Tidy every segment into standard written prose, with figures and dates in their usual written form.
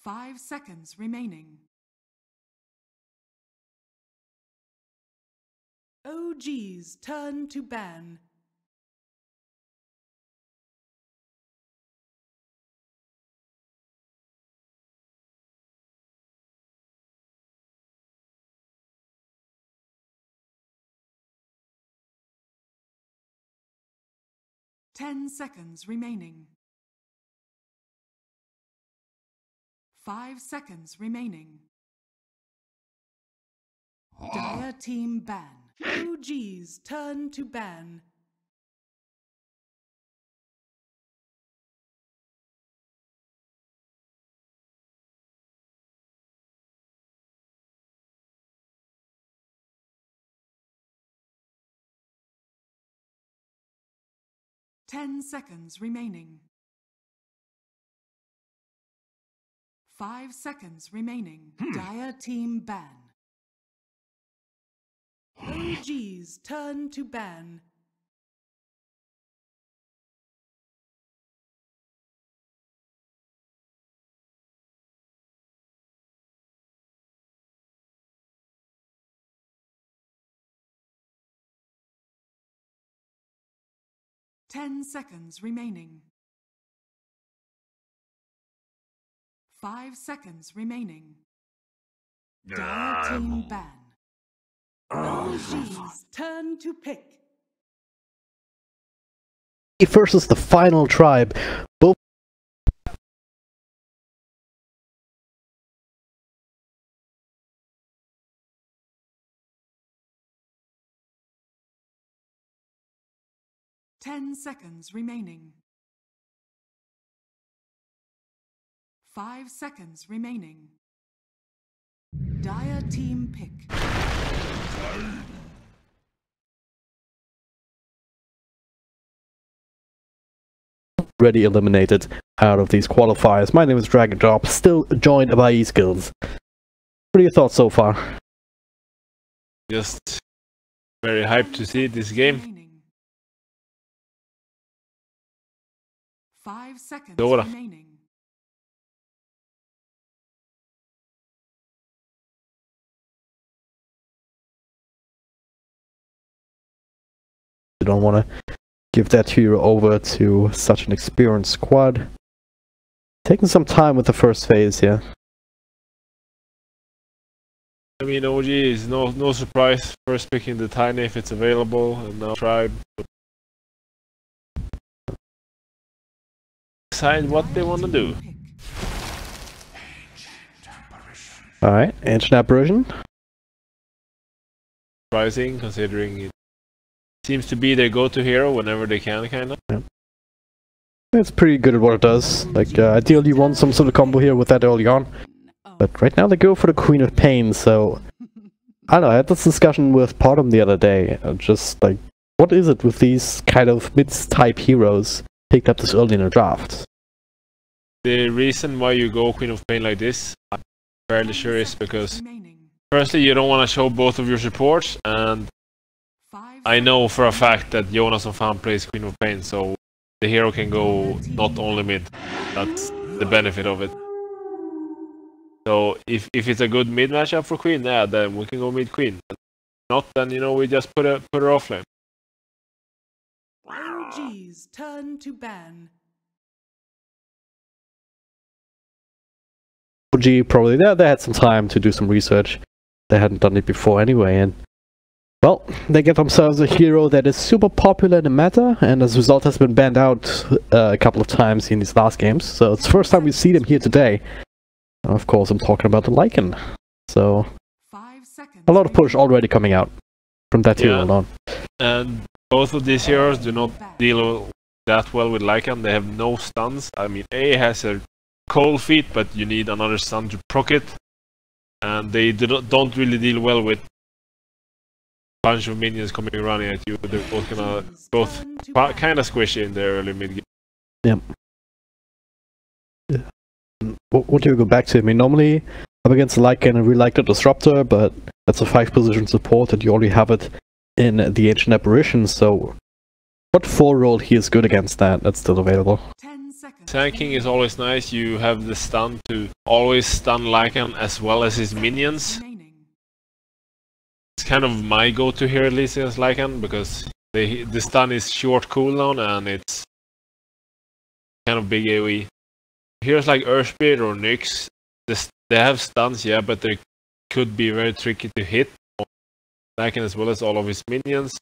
5 seconds remaining. OG's turn to ban. Ten seconds remaining. 5 seconds remaining. Dire team ban. OG's turn to ban. Ten seconds remaining. 5 seconds remaining. Dire team ban. OG's turn to ban. Ten seconds remaining. 5 seconds remaining. Dire team ban. OG's turn to pick. Versus the final tribe. Both 10 seconds remaining. 5 seconds remaining. Dire team pick. already eliminated out of these qualifiers. My name is Dragon Drop, still joined by eSkills. What are your thoughts so far? Just very hyped to see this game. 5 seconds Dota. remaining. You don't want to give that hero over to such an experienced squad. Taking some time with the first phase here. I mean, OG is no surprise. First picking the Tiny if it's available, and now Tribe. Decide what they want to do. Alright, Ancient Apparition. Surprising, considering it seems to be their go-to hero whenever they can, kind of. Yeah. It's pretty good at what it does. Like, ideally you want some sort of combo here with that early on. But right now they go for the Queen of Pain, so... I don't know, I had this discussion with Potom the other day. Just like, what is it with these kind of mid-type heroes picked up this early in the draft? The reason why you go Queen of Pain like this, I'm fairly sure, is because firstly you don't want to show both of your supports, and I know for a fact that Jonas on Fan plays Queen of Pain, so the hero can go not only mid. That's the benefit of it. So if it's a good mid matchup for Queen, yeah, then we can go mid Queen. If not, then you know we just put her offlane. OG's turn to ban. OG probably they had some time to do some research. They hadn't done it before anyway, and well, they get themselves a hero that is super popular in the meta, and as a result has been banned out a couple of times in these last games. So it's the first time we see them here today. And of course, I'm talking about the Lycan. So a lot of push already coming out from that hero alone. And both of these heroes do not deal that well with Lycan. They have no stuns. I mean, A has a cold feat, but you need another stun to proc it. And they don't really deal well with bunch of minions coming running at you. They're both kind of squishy in their early mid game. Yep. What do you go back to? I mean, normally up against the Lycan, I really like the Disruptor, but that's a 5-position support and you already have it in the Ancient Apparition, so what 4 role he is good against that? That's still available. 10 seconds Tanking is always nice. You have the stun to always stun Lycan as well as his minions. It's kind of my go-to here at least against Lycan, because the stun is short cooldown and it's kind of big AoE. Here's like Earthbeard or Nyx. They have stuns, yeah, but they could be very tricky to hit. Lycan as well as all of his minions.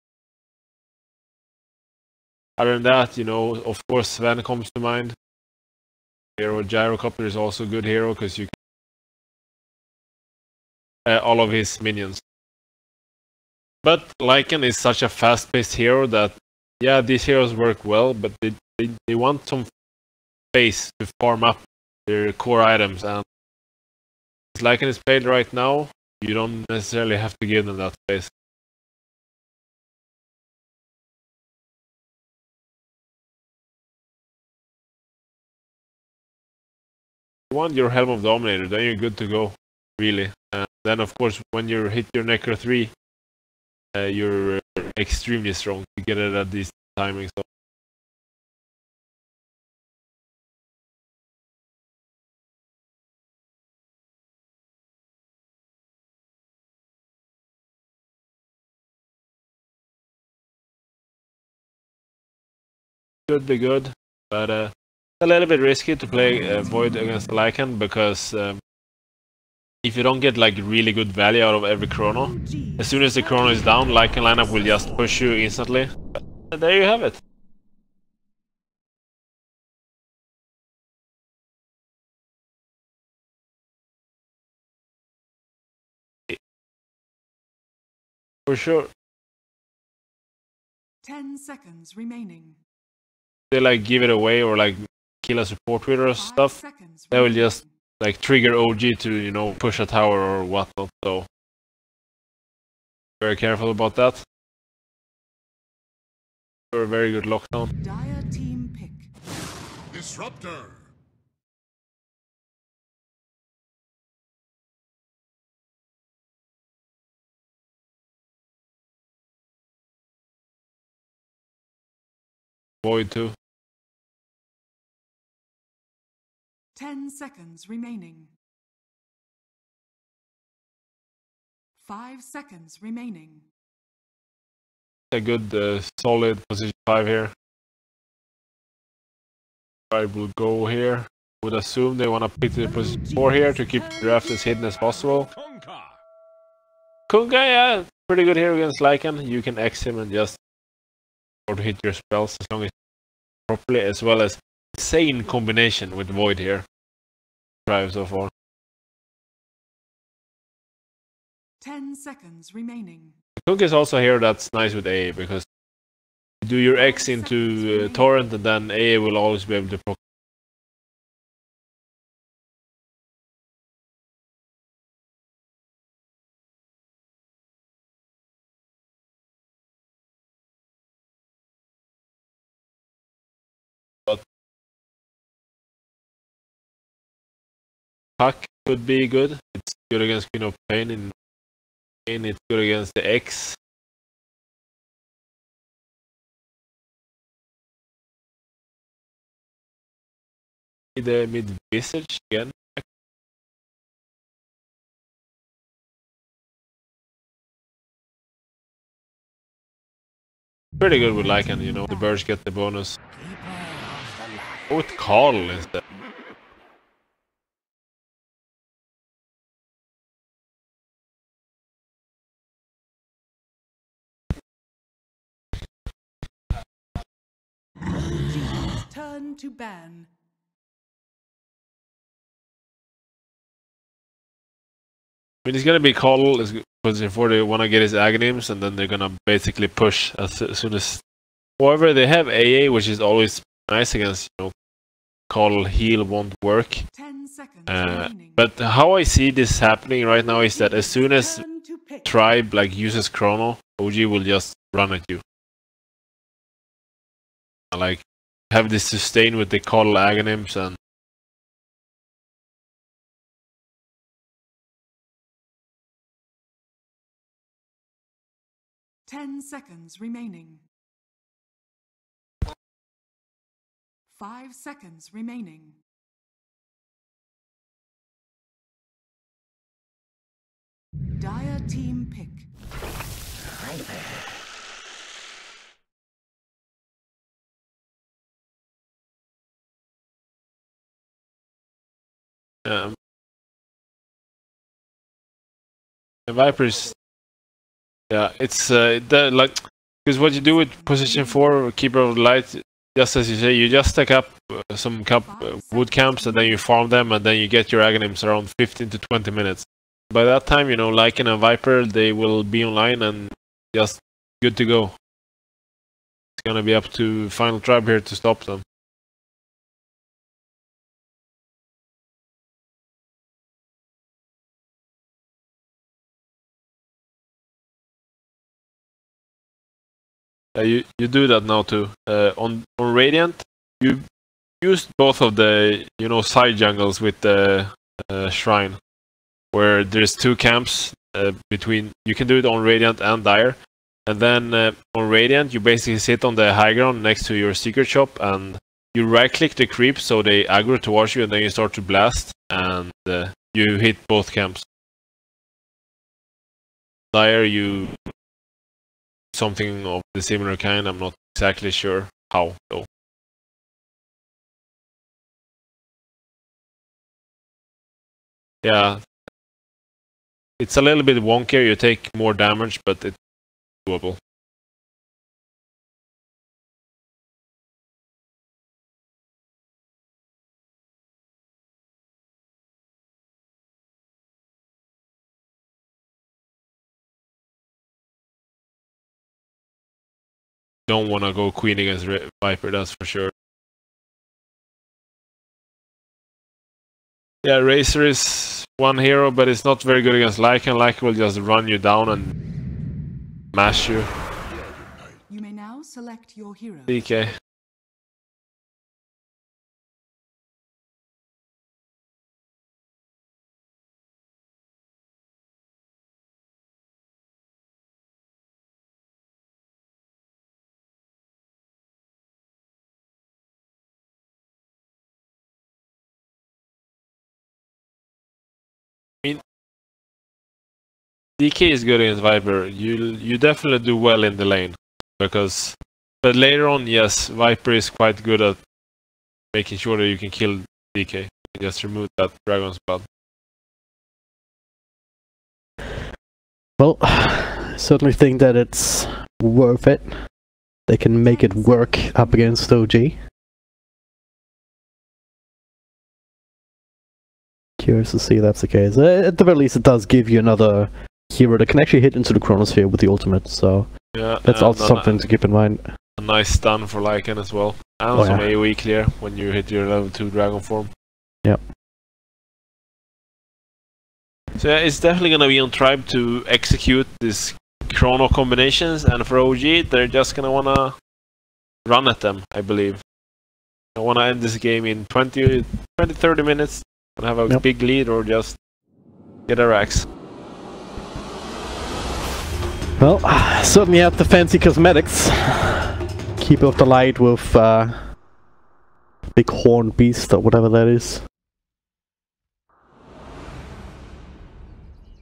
Other than that, you know, of course Sven comes to mind. Hero Gyrocopter is also a good hero because you can all of his minions. But Lycan is such a fast-paced hero that, yeah, these heroes work well, but they want some space to farm up their core items, and as Lycan is played right now, you don't necessarily have to give them that space. You want your Helm of Dominator, then you're good to go, really. And then of course, when you hit your Necro 3, you're extremely strong to get it at these timings. So should be good, but a little bit risky to play Void against Lycan, because if you don't get like really good value out of every chrono, as soon as the chrono is down, Lycan lineup will just push you instantly. But there you have it. For sure. 10 seconds remaining. They like give it away or like kill a support with or stuff, they will just like trigger OG to, you know, push a tower or whatnot, so very careful about that. For a very good lockdown. Dire team pick. Disruptor. Void too. 10 seconds remaining. 5 seconds remaining. A good solid position 5 here. I will go here. Would assume they want to pick the position 4 here to keep the draft as hidden as possible. Kunga, yeah, pretty good here against Lycan. You can X him and just or to hit your spells as long as properly, as well as insane combination with Void here. Drive so far. 10 seconds remaining. Kunga is also here that's nice with AA, because you do your X into Torrent and then AA will always be able to proc. But Puck could be good. It's good against Queen of Pain in Pain, it's good against the X. The mid Visage again. Pretty good with Lycan, you know, the birds get the bonus. Oh, with Carl instead. Turn to ban. I mean, it's gonna be Carl because before they want to get his Aghanims, and then they're gonna basically push as soon as. However, they have AA, which is always nice against, you know, Carl heal won't work. 10 seconds remaining. But how I see this happening right now is that as soon as Turn to pick. Tribe like uses Chrono, OG will just run at you. Like have this sustain with the Carl Aghanims and. Ten seconds remaining. 5 seconds remaining. Dire team pick. The Vipers. Yeah, it's like because what you do with position 4, Keeper of the Light, just as you say, you just stack up some wood camps and then you farm them and then you get your Aghanims around 15 to 20 minutes. By that time, you know, Lycan and Viper, they will be online and just good to go. It's gonna be up to Final Tribe here to stop them. You do that now too. On Radiant, you used both of the side jungles with the shrine, where there's 2 camps between. You can do it on Radiant and Dire, and then on Radiant you basically sit on the high ground next to your secret shop, and you right click the creep so they aggro towards you, and then you start to blast, and you hit both camps. Dire, you something of the similar kind. I'm not exactly sure how though. Yeah, it's a little bit wonkier. You take more damage, but it's doable. Don't want to go Queen against Viper, that's for sure. Yeah, Razor is one hero, but it's not very good against Lycan. Lycan will just run you down and mash you. You may now select your hero. DK. I mean, DK is good against Viper. You definitely do well in the lane, but later on, yes, Viper is quite good at making sure that you can kill DK. You just remove that Dragon's Blood. Well, I certainly think that it's worth it. They can make it work up against OG. Curious to see if that's the case. At the very least, it does give you another hero that can actually hit into the Chronosphere with the ultimate, so yeah, that's also something to keep in mind. A nice stun for Lycan as well. And some AoE clear when you hit your level 2 dragon form. Yep. So yeah, it's definitely gonna be on Tribe to execute these chrono combinations, and for OG, they're just gonna wanna run at them, I believe. I wanna end this game in 20-30 minutes and have a big lead, or just get a Rax. Well, certainly have the fancy cosmetics. Keeper of the Light with big horned beast or whatever that is.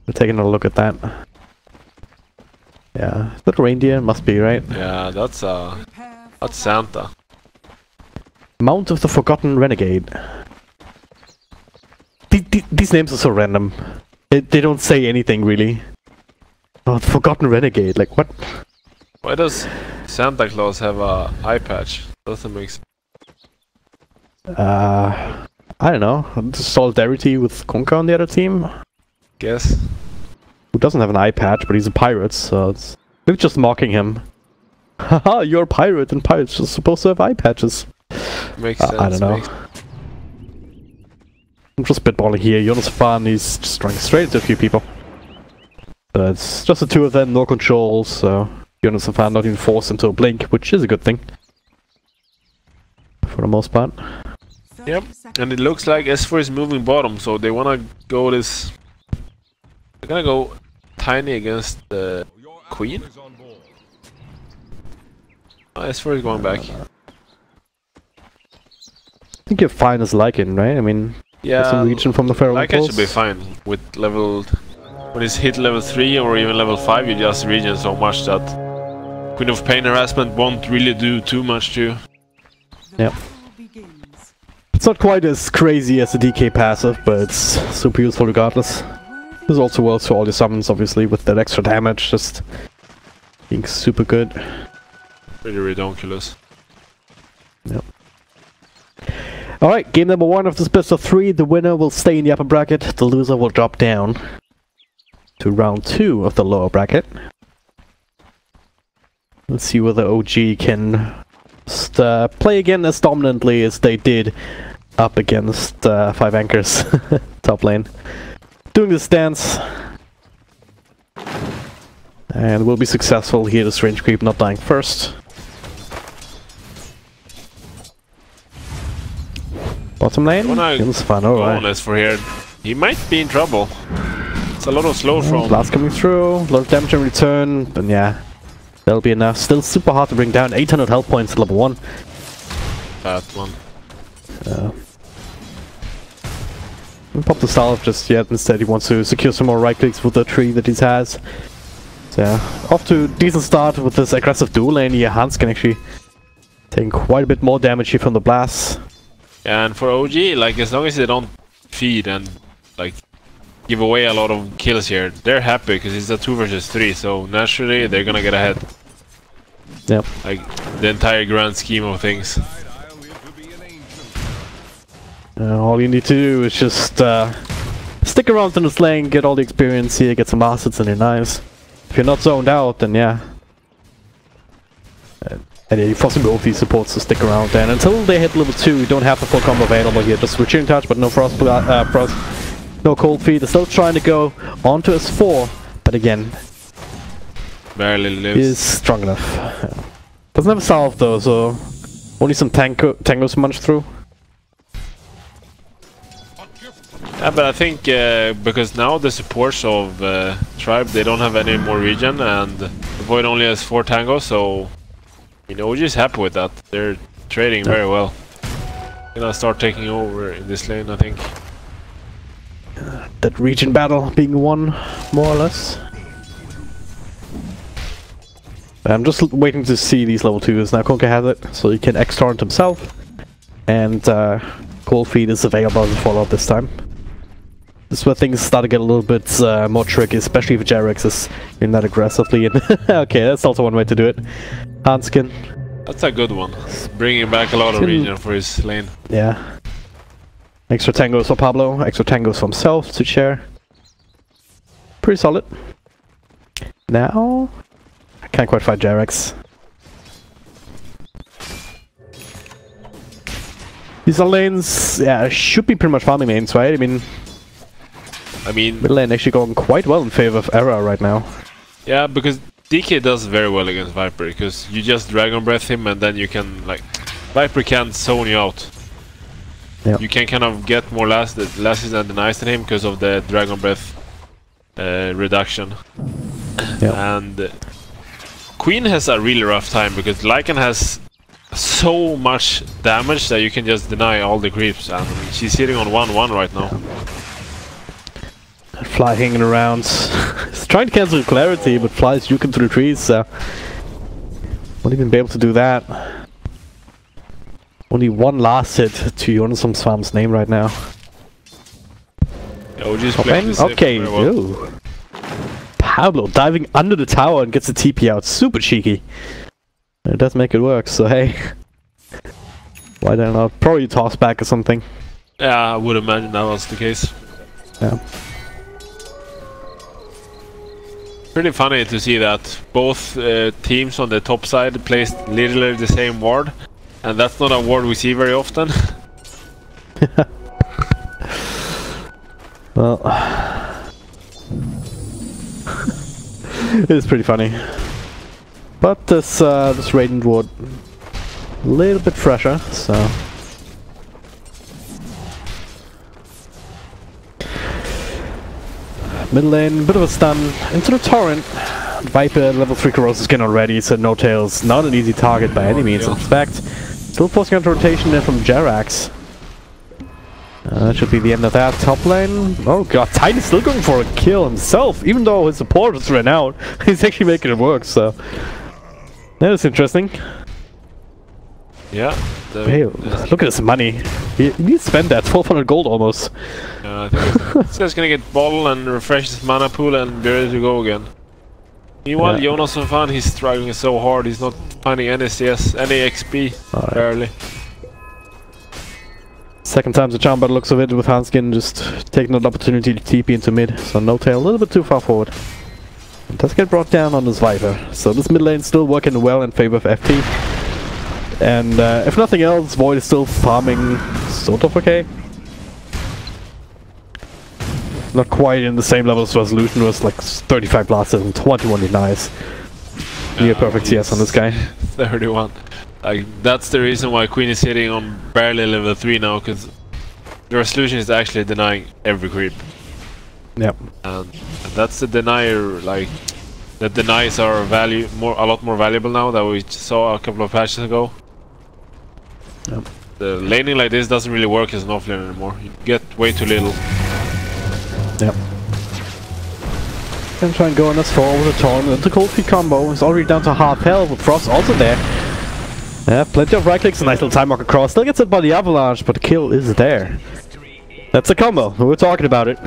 We're taking a look at that. Yeah, is that reindeer? Must be, right? Yeah, that's Santa. Mount of the Forgotten Renegade. These names are so random. They don't say anything really. Oh, the Forgotten Renegade, like what? Why does Santa Claus have a eye patch? Doesn't make sense. I don't know. Solidarity with Conker on the other team? Guess. Who doesn't have an eye patch, but he's a pirate, so it's maybe just mocking him. Haha, you're a pirate, and pirates are supposed to have eye patches. Makes sense. I don't know. I'm just spitballing here. Jonas Fan, he's just running straight into a few people. But it's just the two of them, no controls, so Jonas Fan not even forced into a blink, which is a good thing. For the most part. Yep, and it looks like S4 is moving bottom, so they wanna go this... They're gonna go tiny against the Queen? Oh, S4 is going back. think you're fine as Lycan, right? I mean, Yeah, some region from the Feral Lycan should be Impulse. fine with level. When it's hit level 3 or even level 5, you just regen so much that Queen of Pain harassment won't really do too much to you. The Yep. battle begins. It's not quite as crazy as the DK passive, but it's super useful regardless. This also works for all your summons, obviously, with that extra damage, just being super good. Pretty ridiculous. Yep. Alright, game number 1 of this best of 3. The winner will stay in the upper bracket, the loser will drop down to round 2 of the lower bracket. Let's see whether OG can play again as dominantly as they did up against 5 Anchors top lane. Doing this dance. And will be successful here, this range creep not dying first. Bottom lane, it's fun, alright. Bonus for here. He might be in trouble. It's a lot of slow from. Blast coming through, a lot of damage in return, but yeah, that'll be enough. Still super hard to bring down, 800 health points at level 1. That one. Didn't pop the salve just yet, instead he wants to secure some more right clicks with the tree that he has. So yeah, off to a decent start with this aggressive dual lane here. Hans can actually take quite a bit more damage here from the blasts. And for OG, like as long as they don't feed and like give away a lot of kills here, they're happy because it's a 2 versus 3, so naturally they're gonna get ahead. Yep. Like the entire grand scheme of things. All you need to do is just stick around in this lane, get all the experience here, get some assets in your knives. If you're not zoned out, then yeah. And yeah, you're forcing both these supports to stick around. And until they hit level 2, you don't have the full combo available here. Just Return Touch, but no Frost, no Cold Feet. They're still trying to go onto S4, but again, Barely lives. is strong enough. Doesn't have a salve though, so only some tangos to munch through. Yeah, but I think because now the supports of Tribe, they don't have any more regen, and the Void only has 4 tangos, so you know, we're just happy with that. They're trading very well. Gonna start taking over in this lane, I think. That region battle being won, more or less. I'm just waiting to see these level 2s. Now Konka has it, so he can X-Torrent himself. And Cold Feet is available as a follow-up this time. This is where things start to get a little bit more tricky, especially if Jarex is in that aggressively. And okay, that's also one way to do it. Hanskin. That's a good one. Bringing back a lot of regen for his lane. Yeah. Extra tangos for Pablo, extra tangos for himself to share. Pretty solid. Now, I can't quite fight Jarex. These are lanes, yeah, should be pretty much farming lanes, right? I mean, middle lane actually going quite well in favor of Era right now. Yeah, because DK does very well against Viper, because you just Dragon Breath him and then you can, like, Viper can't zone you out. Yep. You can kind of get more lasses and denies than him because of the Dragon Breath reduction. Yep. And Queen has a really rough time because Lycan has so much damage that you can just deny all the creeps, and she's sitting on 1-1 right now. Fly hanging around. He's trying to cancel Clarity, but Fly's juking through the trees, so won't even be able to do that. Only one last hit to Jonasum Farm's name right now. Yeah, we'll just play this okay, very well. ooh. Pablo diving under the tower and gets the TP out. Super cheeky. It does make it work, so hey. Why don't I probably toss back or something? Yeah, I would imagine that was the case. Yeah. Pretty funny to see that both teams on the top side placed literally the same ward, and that's not a ward we see very often. Well, it's pretty funny. But this Radiant ward a little bit fresher, so middle lane, bit of a stun into the torrent. Viper level 3 corrosive skin already, so no tails, not an easy target by any means. In fact, still forcing out rotation there from Jerax. That should be the end of that top lane. Oh god, Titan's still going for a kill himself, even though his support is ran out. He's actually making it work, so that is interesting. Yeah. Hey, look at this money. He spent that 1200 gold almost. I think this guy's gonna get bottle and refresh his mana pool and be ready to go again. Meanwhile, Jonas and Fan, he's struggling so hard. He's not finding any CS, any XP, barely. Second time's a charm by the looks of it, with Hanskin just taking an opportunity to TP into mid. So no tail, a little bit too far forward. It does get brought down on this Viper. So this mid lane's still working well in favor of FT. And if nothing else, Void is still farming sort of okay. Not quite in the same level as Resolution, was like 35 blasted and 21 denies. Near perfect CS on this guy. 31. Like, that's the reason why Queen is hitting on barely level 3 now, because the Resolution is actually denying every creep. Yep. And that's the denier, like, the denies are a lot more valuable now that we saw a couple of patches ago. Yep. The laning like this doesn't really work as an offlane anymore. You get way too little. Yep. Gonna try and go on this forward with a taunt. The cold feet combo is already down to half health, with Frost also there. Yeah, plenty of right clicks, a nice little time walk across. Still gets hit by the avalanche, but the kill is there. That's a combo. We were talking about it.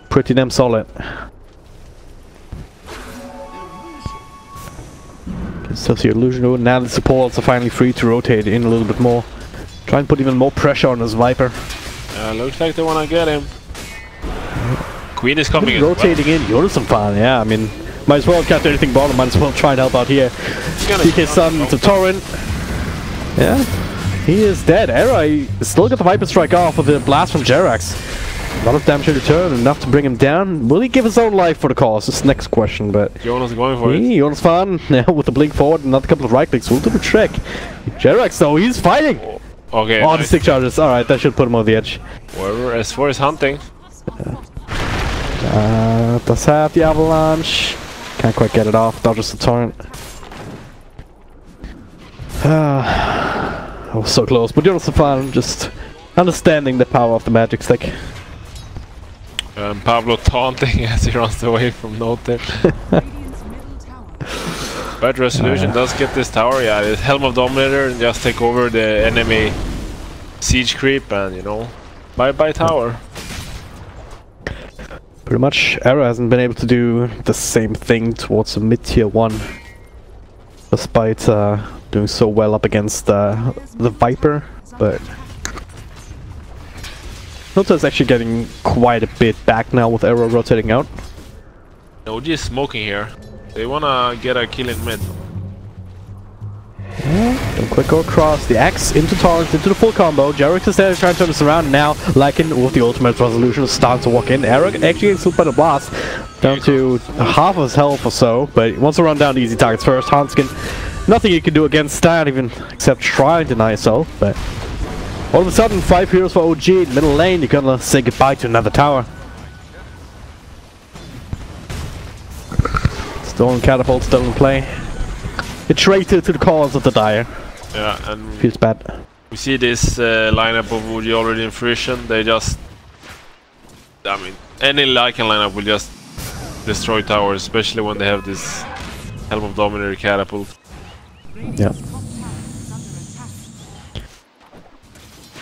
Pretty damn solid. Still see Illusion. Now the supports are finally free to rotate in a little bit more. Try and put even more pressure on this Viper. Looks like they wanna get him. Queen is coming in. Rotating in, you're some fun, yeah. I mean, might as well can't do anything bottom, might as well try and help out here. DK Sun to Torrent. Yeah, he is dead. Era, he still got the Viper strike off with a blast from Jerax. A lot of damage in return, enough to bring him down. Will he give his own life for the cause? This is the next question, but... Jonas going for it. Jonas fun, now with the blink forward, another couple of right clicks, will do the trick. Jerax though, he's fighting! Okay, oh, nice. The stick charges, alright, that should put him over the edge. Wherever S4 is hunting. Does have the avalanche. Can't quite get it off, dodges the torrent. I was so close, but Jonas fun, just understanding the power of the magic stick. Pablo taunting as he runs away from Note. But Resolution does get this tower, yeah, it's Helm of Dominator and just take over the enemy siege creep and, you know, bye-bye tower. Pretty much, Era hasn't been able to do the same thing towards the mid-tier 1. Despite doing so well up against the Viper, but... Nota is actually getting quite a bit back now with Arrow rotating out. OG is smoking here. They wanna get a kill in mid. Yeah, a quick go across. The axe into Torrent, into the full combo. Jerax is there trying to turn this around now. Lycan with the ultimate Resolution starting to walk in. Eric actually gets hit by the blast. Down to half of his health or so, but he wants to run down easy targets first. Hanskin, nothing you can do against that, even except try and deny yourself, but... All of a sudden, 5 heroes for OG in middle lane, you're gonna say goodbye to another tower. Stolen catapult still in play. A traitor to the cause of the Dire. Yeah, and feels bad. We see this lineup of OG already in fruition. They just... I mean, any Lycan lineup will just destroy towers, especially when they have this Helm of Dominator catapult. Yeah.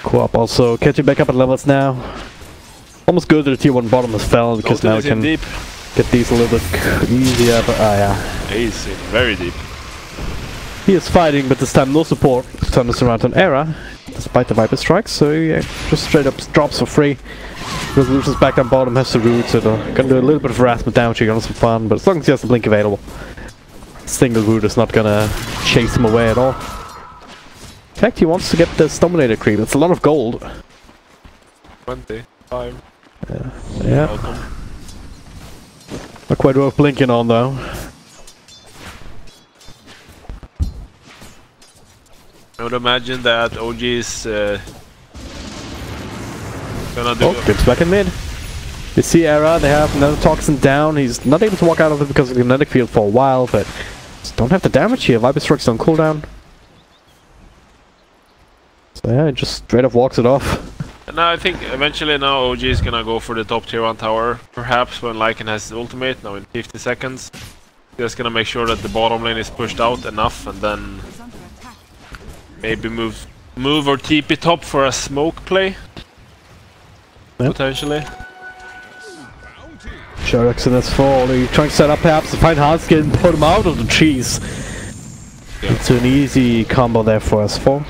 Co-op also catching back up at levels now. Almost good that the tier 1 bottom has fell because now we can deep. Get these a little bit easier, but yeah. He's in very deep. He is fighting, but this time no support. This time it's around on Era, despite the Viper strikes, so yeah, just straight up drops for free. Resolution's back down bottom, has the root, so gonna do a little bit of harassment damage here on some fun, but as long as he has the blink available, single root is not gonna chase him away at all. In fact, he wants to get this Dominator creep. It's a lot of gold. 25. Yeah. Welcome. Not quite worth blinking on though. I would imagine that OG is gonna do. Oh, gets back in mid. You see Era, they have another toxin down. He's not able to walk out of it because of the kinetic field for a while, but just don't have the damage here. Viper strikes on cooldown. So yeah, it just straight up walks it off. Now I think eventually now OG is gonna go for the top tier 1 tower, perhaps when Lycan has his ultimate, now in 50 seconds. Just gonna make sure that the bottom lane is pushed out enough and then maybe move or TP top for a smoke play. Yep. Potentially. Sharks in this fall, are you trying to set up perhaps to find Hanskin and put him out of the trees? Yep. It's an easy combo there for S4.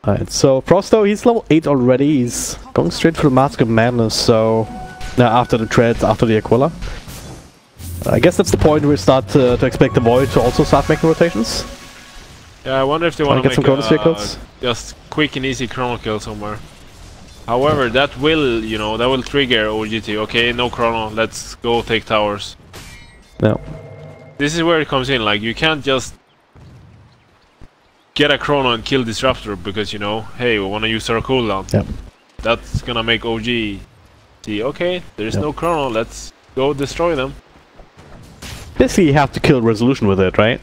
Alright, so Frosto, he's level 8 already, he's going straight for the Mask of Madness, so now after the treads, after the Aquila. I guess that's the point where we start to expect the Void to also start making rotations. Yeah, I wonder if they want to get some Chronos vehicles. Just quick and easy Chrono kill somewhere. However, that will, you know, that will trigger OGT. Okay, no Chrono, let's go take towers. No. This is where it comes in, like, you can't just get a Chrono and kill Disruptor because, you know, hey, we want to use our cooldown. Yep. That's gonna make OG see, okay, there's no Chrono, let's go destroy them. Basically, you have to kill Resolution with it, right?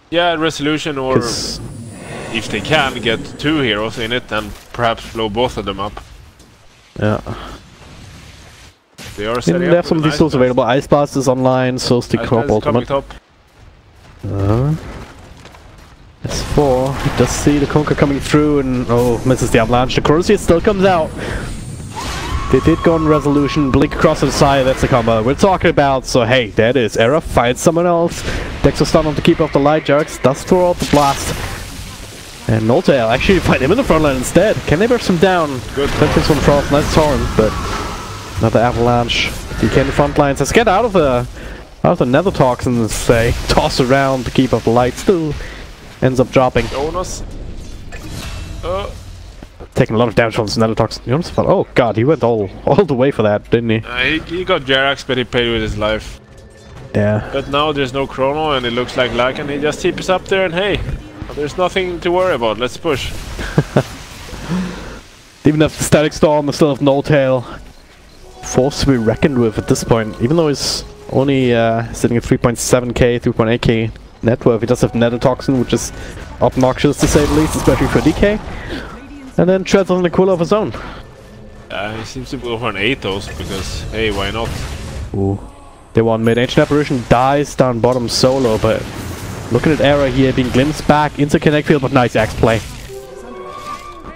Yeah, Resolution, or if they can, get 2 heroes in it and perhaps blow both of them up. Yeah. They are setting up. They have some of these tools available. Ice Blast is online, so stick crop ultimate. S4 does see the Conquer coming through and misses the avalanche. The Corrosive still comes out. They did go on Resolution, blink across to the side, that's the combo we're talking about. So hey, that is Era, find someone else. Dexter stun on to keep off the light, Jarx does throw out the blast. And Noltail actually find him in the front line instead. Can they burst him down? Good. This one Frost, nice Torn, but another avalanche. DK in the front lines. Let's get out of the Nether Toxins, say. Toss around to keep up the light, still ends up dropping. Jonas. Taking a lot of damage from this Nether Toxin. Jonas fell. Oh god, he went all the way for that, didn't he? He got Jerax, but he paid with his life. Yeah. But now there's no Chrono and it looks like Lycan. He just TPs up there and hey, there's nothing to worry about. Let's push. Even if the Static Storm is still have no tail, forced to be reckoned with at this point. Even though he's only sitting at 3.7k, 3.8k net worth, he does have Nether Toxin, which is obnoxious to say the least, especially for DK. And then treads on the Aquila of his own. He seems to go for an Athos because, hey, why not? Ooh. They want mid. Ancient Apparition dies down bottom solo, but looking at Era here, being glimpsed back into Connect Field, but nice X play.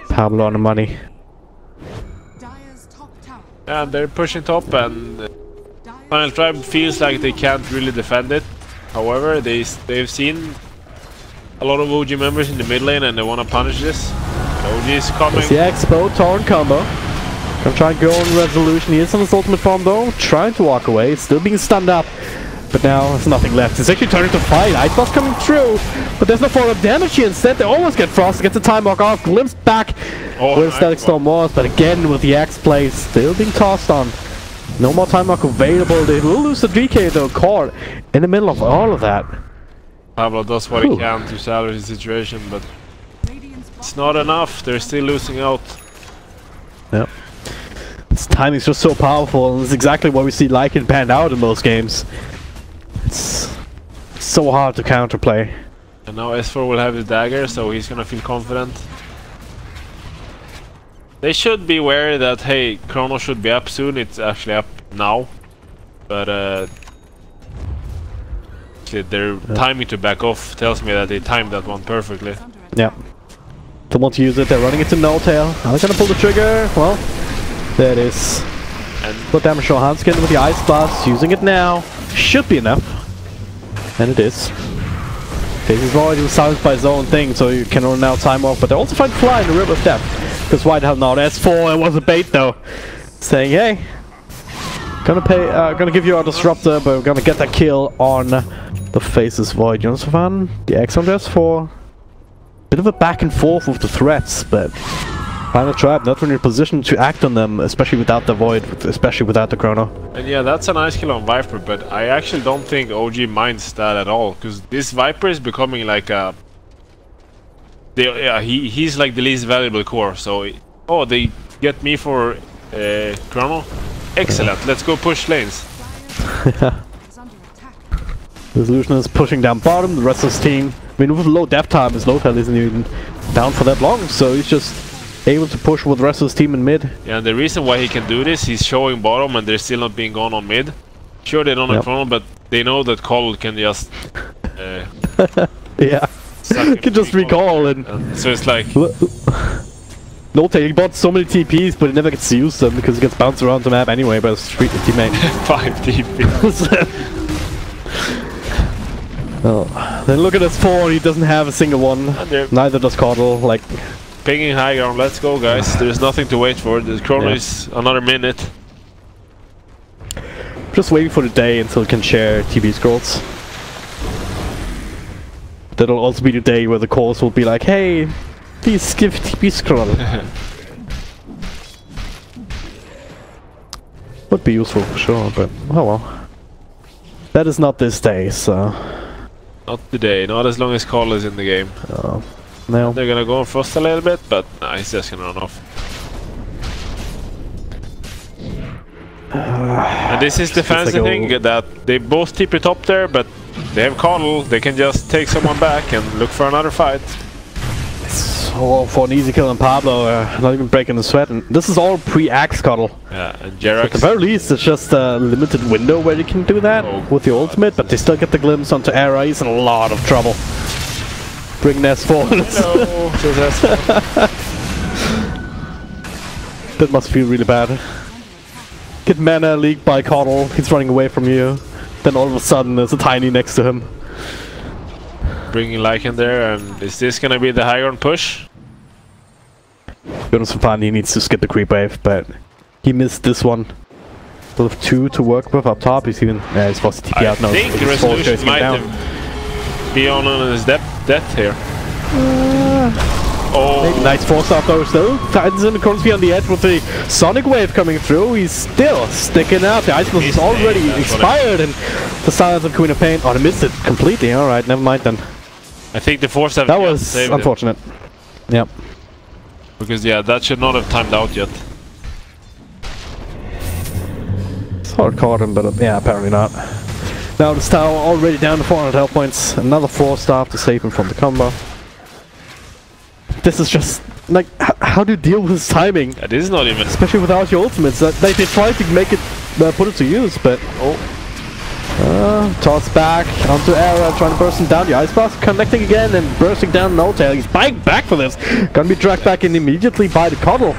Pablo on the money. And they're pushing top, and Final Tribe feels like they can't really defend it. However, they've seen a lot of OG members in the mid lane and they want to punish this. OG is coming. It's the Expo, Torn combo. Gonna try and go on Resolution. He is on his ultimate form though, trying to walk away, still being stunned up. But now there's nothing left. It's actually turning to fight. Ice Blast coming through, but there's no follow-up damage here. Instead, they almost get Frost, gets the time walk off, glimpsed back where Static Storm was, but again with the X play still being tossed on. No more time walk available. They will lose the DK though, caught in the middle of all of that. Pablo does what he can to salvage the situation, but it's not enough. They're still losing out. Yep. This timing is just so powerful, and it's exactly what we see Lycan panned out in most games. It's so hard to counterplay. And now S4 will have his dagger, so he's gonna feel confident. They should be aware that, hey, Chrono should be up soon. It's actually up now. But their timing to back off tells me that they timed that one perfectly. Yeah. Don't want to use it, they're running into no tail. Are they gonna pull the trigger? Well, there it is. And put damage to Hanskin with the Ice Blast, using it now. Should be enough. And it is. Faces Void, he was silenced by his own thing, so you can run now time off, but they also find Fly in the River of Death. Because White held out S4, it was a bait though. Saying, hey, gonna give you a disruptor, but we're gonna get that kill on the Faces Void. Jonas, the X on S4. Bit of a back and forth with the threats, but Final Tribe not really in a position to act on them, especially without the Void, especially without the Chrono. And yeah, that's a nice kill on Viper, but I actually don't think OG minds that at all, because this Viper is becoming like a... he's like the least valuable core, so... Oh, they get me for Chrono? Excellent, let's go push lanes. Resolution is pushing down bottom, the rest of his team... I mean, with low death time, his low tail isn't even down for that long, so he's just able to push with the rest of his team in mid. Yeah, and the reason why he can do this, he's showing bottom and they're still not being gone on mid. Sure, they don't have chrono, but they know that Cole can just... yeah, can just recall and... So it's like... Note, he bought so many TPs, but he never gets to use them because he gets bounced around the map anyway by his teammate. 5 TPs. Oh, then look at his 4, he doesn't have a single one. Neither does Coddle, like... Pinging high ground, let's go guys. There's nothing to wait for. The chrono is another minute. Just waiting for the day until we can share TP scrolls. That'll also be the day where the calls will be like, hey, please give TP scroll. Would be useful for sure, but oh well. That is not this day, so... Not today, not as long as Cole is in the game. No. They're gonna go on Frost a little bit, but nah, he's just gonna run off. And this is the fancy thing, that they both TP top there, but they have Coddle, they can just take someone back and look for another fight. So for an easy kill on Pablo, not even breaking the sweat, and this is all pre-axe Coddle. Yeah, and Jerax... At the very least, it's just a limited window where you can do that with the ultimate, but they still get the glimpse onto Era. He's in a lot of trouble. Bring Ness forward. That must feel really bad. Get mana leaked by Coddle, he's running away from you. Then all of a sudden there's a Tiny next to him. Bringing Lycan there, and is this gonna be the high ground push? Jonas Fafani, he needs to skip the creep wave, but he missed this one. Still have 2 to work with up top. He's even he's supposed to TP out now. I think Resolution might be on his death here. Maybe nice force out though still. Titans in the corner on the edge with the Sonic Wave coming through. He's still sticking out. The Ice Blast is already expired and the silence of Queen of Pain. Oh, they missed it completely. Alright, never mind then. I think the force have that was unfortunate. Yep. Because yeah, that should not have timed out yet. Sort of caught him, but yeah, apparently not. Now the Tower already down to 400 health points. Another 4-star to save him from the combo. This is just like how do you deal with his timing? That is not even, especially without your ultimates. They try to make it put it to use, but toss back onto Era, trying to burst him down. The Ice Blast connecting again and bursting down No Tail. He's buying back for this. Gonna be dragged back in immediately by the Coddle.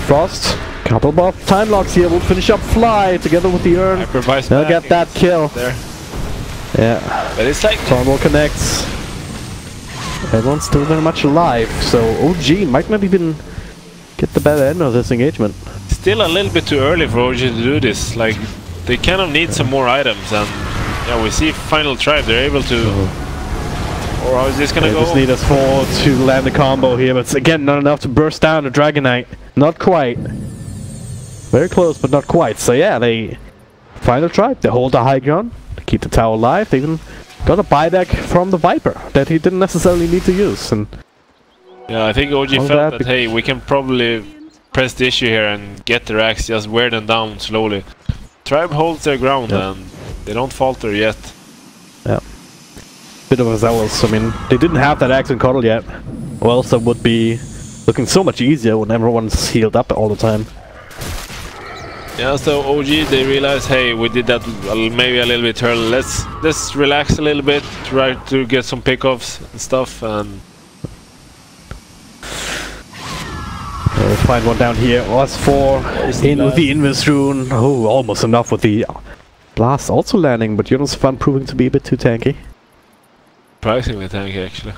Frost, couple of time locks here. Will finish up Fly together with the Urn. They'll get that kill. There. Yeah. But it's like Tornwall connects. Everyone's still very much alive, so OG might not even get the better end of this engagement. Still a little bit too early for OG to do this. Like, they kind of need some more items, and yeah, we see Final Tribe, they're able to... Or how is this gonna go? They just need us 4 to land the combo here, but it's again not enough to burst down the Dragon Knight. Not quite. Very close, but not quite. So yeah, they... Final Tribe, they hold the high ground, to keep the tower alive. They even got a buyback from the Viper that he didn't necessarily need to use. And yeah, I think OG felt that, hey, we can probably press the issue here and get the racks, just wear them down slowly. Tribe holds their ground and they don't falter yet. Yeah. Bit of a zealous. I mean, they didn't have that axe and Coddle yet. Or else that would be looking so much easier when everyone's healed up all the time. Yeah, so OG, they realize, hey, we did that maybe a little bit early. Let's relax a little bit, try to get some pickoffs and stuff, and... We'll find one down here. Us 4 in with the Invis rune. Oh, almost enough with the blast also landing, but Jonas Fun proving to be a bit too tanky. Surprisingly tanky, actually.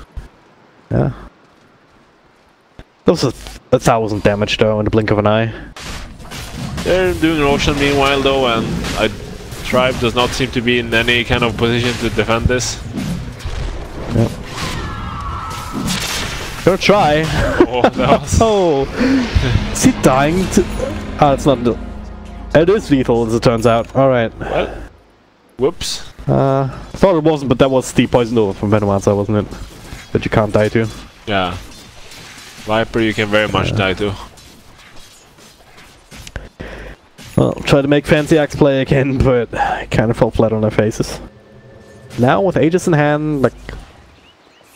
Yeah. That was a 1,000 damage though in the blink of an eye. They're doing Roshan meanwhile though, and Tribe does not seem to be in any kind of position to defend this. Yep. Gonna try. Oh, that was... Oh! Is he dying to... Ah, it's not... It is lethal as it turns out. Alright. Well, whoops. Thought it wasn't, but that was the poison over from Venomancer, wasn't it? That you can't die to. Yeah. Viper you can very much die to. Well, try to make Fancy Axe play again, but kind of fell flat on their faces. Now with Aegis in hand, like...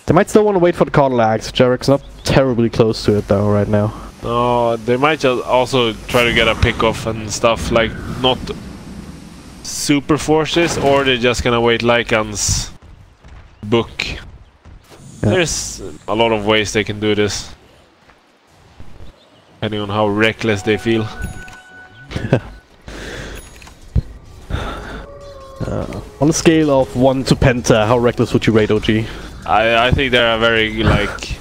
They might still want to wait for the Cardinal Axe. Jarek's not terribly close to it though right now. No, they might just also try to get a pick-off and stuff, like not super forces, or they're just gonna wait Lycan's book. Yeah. There's a lot of ways they can do this, depending on how reckless they feel. On a scale of 1 to Penta, how reckless would you rate OG? I think they're very, like,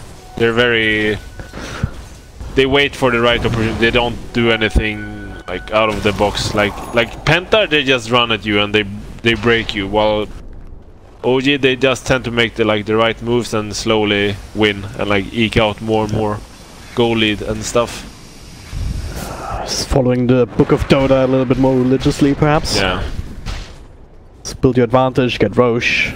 they wait for the right opportunity. They don't do anything like out of the box. Like Penta, they just run at you and they break you. While OG, they just tend to make the right moves and slowly win and like eke out more and more goal lead and stuff. Following the Book of Dota a little bit more religiously, perhaps. Yeah. Let's build your advantage. Get Roche.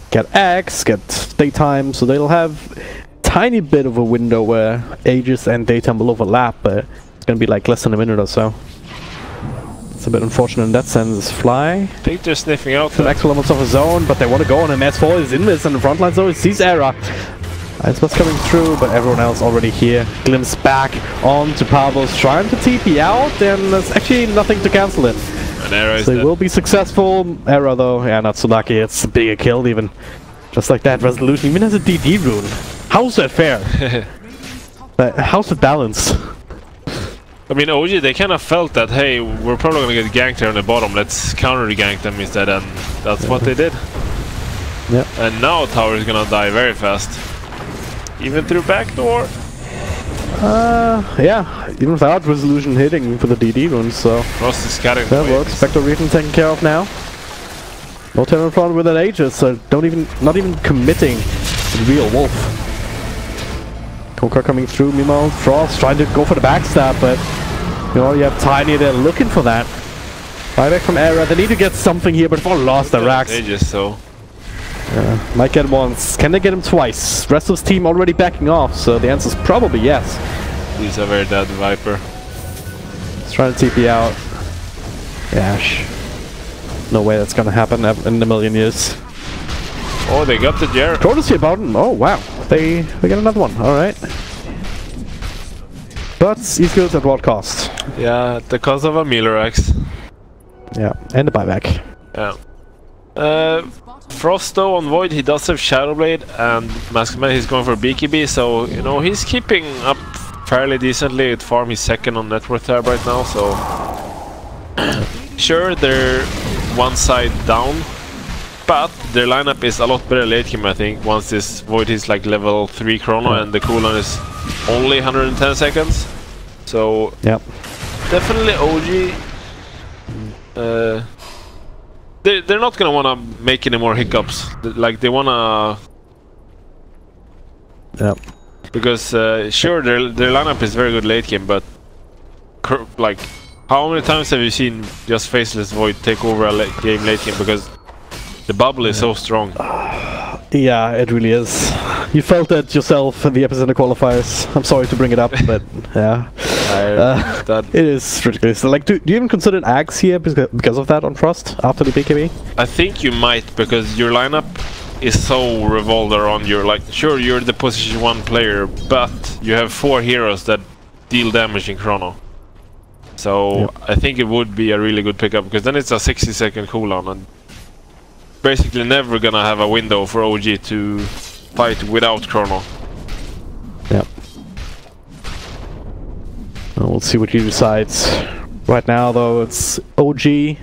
Get Axe. Get Daytime. So they'll have tiny bit of a window where Aegis and Daytime will overlap, but it's gonna be like less than a minute or so. It's a bit unfortunate in that sense. Fly. I think they're sniffing out the next elements of his own, but they want to go on, and S4 is in this in the front line, so he sees Era. It's what's coming through, but everyone else already here. Glimpse back on to Pablos, trying to TP out, and there's actually nothing to cancel it. And Era is so they dead. will be successful. Era though, yeah, not so lucky. It's a bigger kill even. Just like that, Resolution even has a DD rune. How's that fair? How's it balanced? I mean, OG, they kind of felt that, hey, we're probably gonna get ganked here on the bottom, let's counter-gank them instead, and that's what they did. Yeah. And now Tower is gonna die very fast. Even through backdoor. Yeah, even without Resolution hitting for the DD runes, so... Frost is cutting that works. Backdoor Reason taken care of now. No turn in front with an Aegis, so not even committing the real Wolf. Koka coming through, meanwhile Frost trying to go for the backstab, but you know, you have Tiny there looking for that. Buyback from Era, they need to get something here, but they've all lost their racks. Aegis, so... might get once. Can they get him twice? Rest of his team already backing off, so the answer is probably yes. He's a very dead Viper. He's trying to TP out. Yash. No way that's gonna happen in a million years. Oh, they got the Jer. Courtesy about him. Oh wow, they get another one. All right. But he's good at what cost? Yeah, at the cost of a Miller-Axe. Yeah, and a buyback. Yeah. Frost though on Void, he does have Shadowblade, and Maskman, he's going for BKB, so you know he's keeping up fairly decently at farm. He's second on net worth tab right now, so sure they're one side down, but their lineup is a lot better late game, I think, once this Void is like level 3 chrono and the cooldown is only 110 seconds. So yep, definitely OG. They're not gonna wanna make any more hiccups. Like they wanna, yep, because sure their lineup is very good late game, but like how many times have you seen just Faceless Void take over a game late game because the bubble is so strong? Yeah, it really is. You felt that yourself in the epicenter qualifiers. I'm sorry to bring it up, but yeah, it is ridiculous. Like, do you even consider Axe here because of that on Frost after the BKB? I think you might, because your lineup is so revolved around your, like, sure you're the position 1 player, but you have 4 heroes that deal damage in chrono. So yep, I think it would be a really good pickup, because then it's a 60-second cooldown and basically never gonna have a window for OG to fight without chrono. Yep. Well, we'll see what he decides. Right now though, it's OG.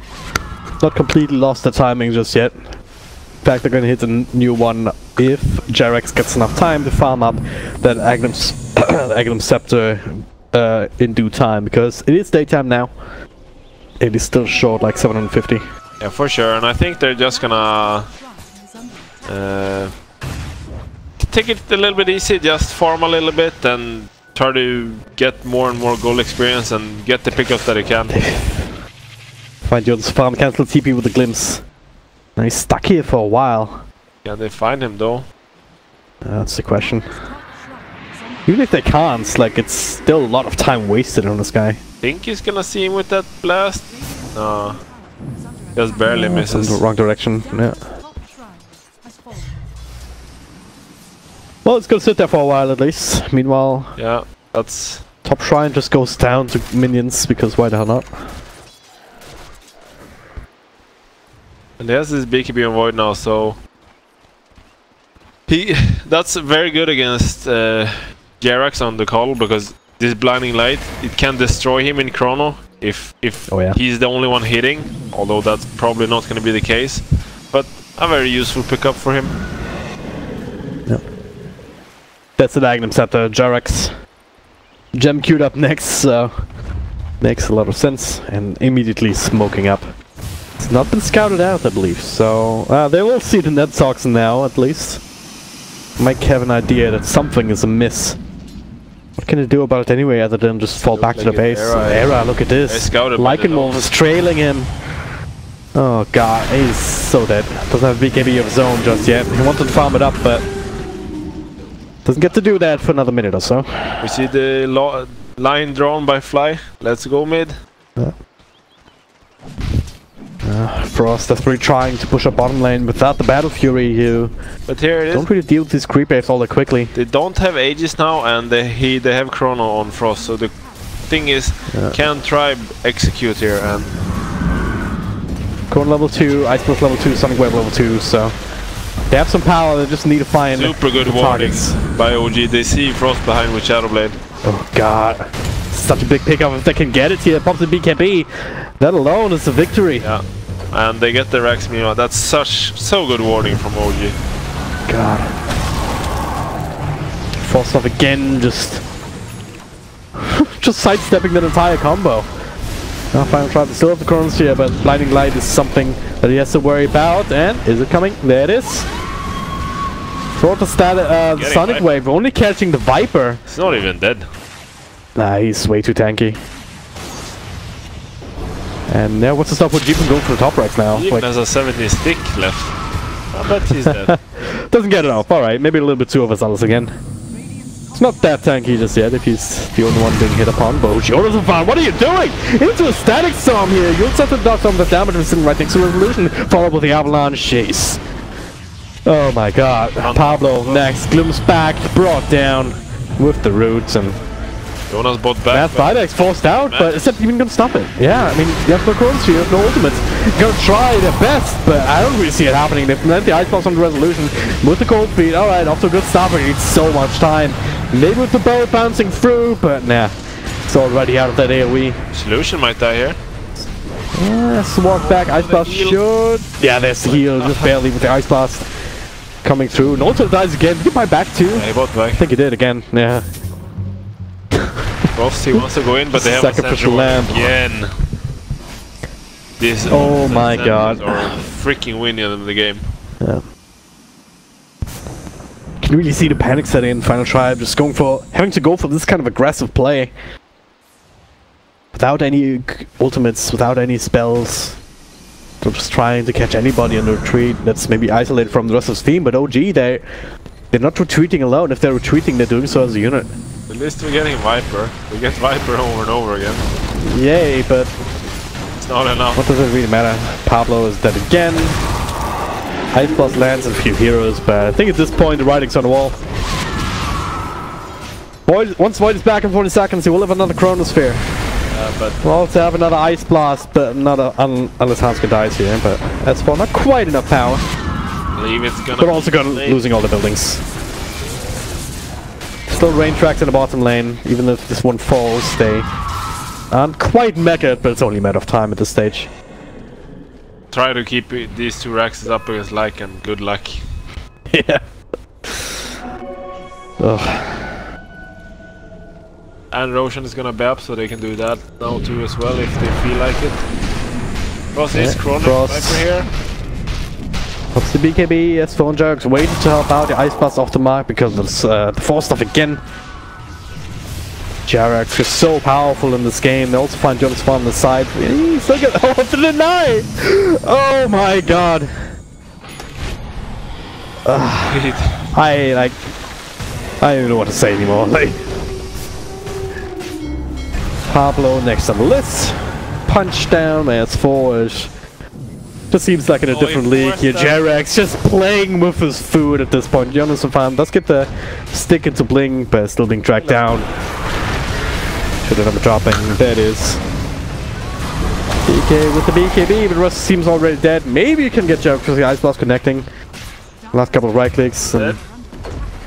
Not completely lost the timing just yet. In fact, they're gonna hit a new one if Jarex gets enough time to farm up that Agnum Scepter in due time, because it is daytime now. It is still short, like 750. Yeah, for sure, and I think they're just gonna take it a little bit easy, just farm a little bit and try to get more and more goal experience and get the pickups that they can. Find Jones farm, cancel TP with a glimpse. Now he's stuck here for a while. Can they find him though? That's the question. Even if they can't, like, it's still a lot of time wasted on this guy. Think he's gonna see him with that blast? No. Just barely misses. In the wrong direction, yeah. Well, it's gonna sit there for a while at least. Meanwhile, Yeah, that's... top shrine just goes down to minions, because why the hell not? And he has this BKB on Void now, so... That's very good against Jerax on the call, because this blinding light, it can destroy him in Chrono if he's the only one hitting, although that's probably not going to be the case. But a very useful pickup for him. Yep. That's the Magnum Scepter, Jerax. Gem queued up next, so makes a lot of sense, and immediately smoking up. It's not been scouted out, I believe, so they will see the net toxin now, at least. Might have an idea that something is amiss. What can they do about it anyway, other than just fall back to the base? Era, look at this. Lycanmolf is trailing him. Oh god, he's so dead. Doesn't have BKB of his own just yet. He wanted to farm it up, but doesn't get to do that for another minute or so. We see the line drawn by Fly. Let's go mid. Frost desperately trying to push up bottom lane without the Battle Fury. You but here it is. Don't really deal with these creep waves all that quickly. They don't have Aegis now, and they have Chrono on Frost. So the thing is, can Tribe execute here? And Corn level 2, Ice Blast level 2, Sonic Wave level 2. So they have some power. They just need to find super good warnings by OG. They see Frost behind with Shadowblade. Oh god, such a big pickup if they can get it here. Pops the BKB. That alone is a victory. Yeah. And they get the Rex Mio. That's so good warning from OG. God. Force off again, just sidestepping that entire combo. Now Final Tribe still have the Chronos here, but Blinding Light is something that he has to worry about. And is it coming? There it is. Throw the Sonic Wave, only catching the Viper. He's not even dead. Nah, he's way too tanky. And now what's the stop with Jeep going for the top right now? He even has a 70 stick left. I bet he's dead. Doesn't get it off. Alright, maybe a little bit too overzealous again. It's not that tanky just yet if he's the only one being hit upon. But Jonathon, what are you doing? Into a static storm here. You'll set the dodge on the damage is sitting right next to Revolution, followed with the avalanche chase. Oh my god. Pablo next. Gloom's back, brought down with the roots, and Jonas bought back. Math Videx forced out, but is that even gonna stop it? Yeah, I mean, you have no Chronos, you have no ultimates. Gonna try their best, but I don't really see it happening. They've let the Ice Blast on the Resolution with the Cold Feet. Alright, off to a good start, but it needs so much time. Maybe with the bow bouncing through, but nah. It's already out of that AoE. Solution might die here. Let's walk back. Ice Blast should. Yeah, there's the heal, just barely with the Ice Blast coming through. And also dies again. Did he buy back too? Yeah, he bought back. I think he did again, yeah. Frost, he wants to go in, but they have a sacrificial lamb again. This oh my god. Are freaking winning in the game. Yeah. You can really see the panic setting in Final Tribe, just having to go for this kind of aggressive play. Without any ultimates, without any spells. They're just trying to catch anybody in the retreat that's maybe isolated from the rest of the team, but OG, they're not retreating alone. If they're retreating, they're doing so as a unit. At least we're getting Viper. We get Viper over and over again. Yay, but it's not enough. What does it really matter? Pablo is dead again. Ice Blast lands a few heroes, but I think at this point the writing's on the wall. Once Void is back in 40 seconds, he will have another Chronosphere. But we'll also have another Ice Blast, but not unless Hanska dies here. But that's for not quite enough power. But also losing all the buildings. Still rain tracks in the bottom lane, even if this one falls, they aren't quite mega, but it's only a matter of time at this stage. Try to keep these two Raxes up against Lycan, good luck. Yeah. Ugh. And Roshan is gonna be up, so they can do that now too as well if they feel like it. Frost is Chrono Viper here. What's the BKB? Yes, phone jerks waiting to help out. The Ice Blast off the mark because of the force stuff again. Jerax is so powerful in this game. They also find Jonas on the side. He's still getting off to deny. Oh my god. I don't even know what to say anymore. Like, Pablo next on the list. Punch down, that's forward. Just seems like in a different league here. Jerax just playing with his food at this point. Jonas Fan does get the stick into Bling, but still being dragged down. Should have been dropping. There it is. BK with the BKB, but Russ seems already dead. Maybe you can get Jerax because the Ice Blast connecting. Last couple of right clicks. And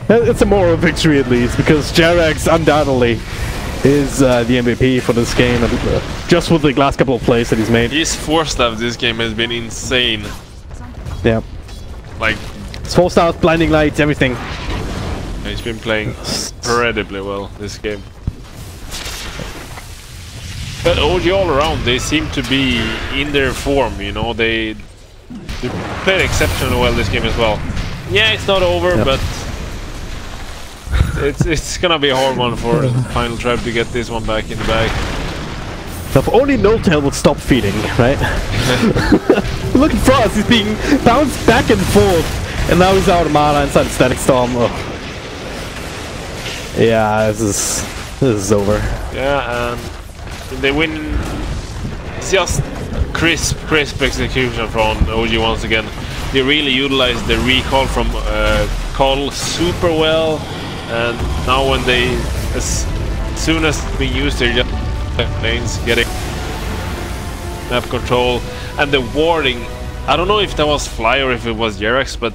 it's a moral victory at least, because Jerax undoubtedly is the MVP for this game, and just with the last couple of plays that he's made. His 4-staff this game has been insane. Yeah. Like, his 4-star, blinding lights, everything. He's been playing incredibly well this game. But OG all around, they seem to be in their form, you know, they played exceptionally well this game as well. Yeah, it's not over, but it's gonna be a hard one for Final Tribe to get this one back in the bag. So if only No-Tail would stop feeding, right? Look at Frost, he's being bounced back and forth, and now he's out of mana inside Static Storm. Oh. Yeah, this is over. Yeah, and they win. It's just crisp execution from OG once again. They really utilized the recall from Call super well, and now when they, as soon as being used, they're just lanes getting map control and the warding. I don't know if that was Fly or if it was Jerax, but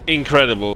incredible.